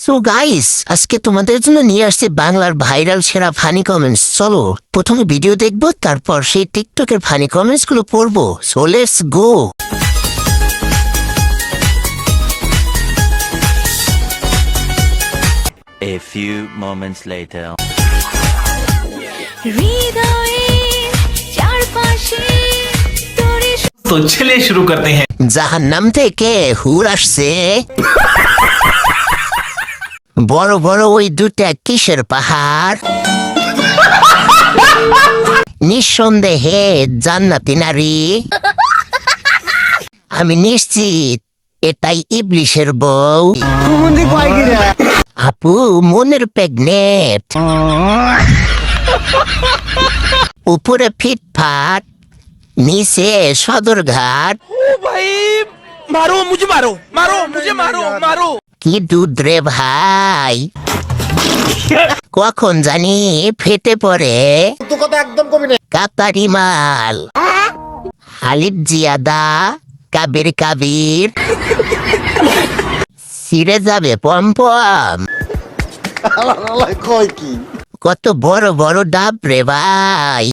So guys, আজকে তোমাদের জন্য নিয়ে আসছি বাংলার ভাইরাল সেরা ফানি কমেন্টস। চলো প্রথমে ভিডিও দেখবো, তারপর সেই টিকটকের ফানি কমেন্টস গুলো পড়বো। So let's go. A few moments later. तो चलिए शुरू करते हैं। জাহান্নাম থেকে হুর আসছে। বড় বড় ওই দুটা কিসের পাহাড়? নিঃসন্দেহে জান্নাতি নারী। আমি নিশ্চিত এটাই ইবলিশের বউ। আপু মনের প্রেগনেট, উপরে ফিটফাট, নিচে সদরঘাট। मारो मुझे, मारो मारो मुझे, मारो मारो। কি দুধ রে ভাই, কখন জানি ফেটে পড়ে কাতারি মাল। হালিব জিয়াদা, কাবির কাবির, ছিঁড়ে যাবে পম্পম। কত বড় বড় ডাব রে ভাই।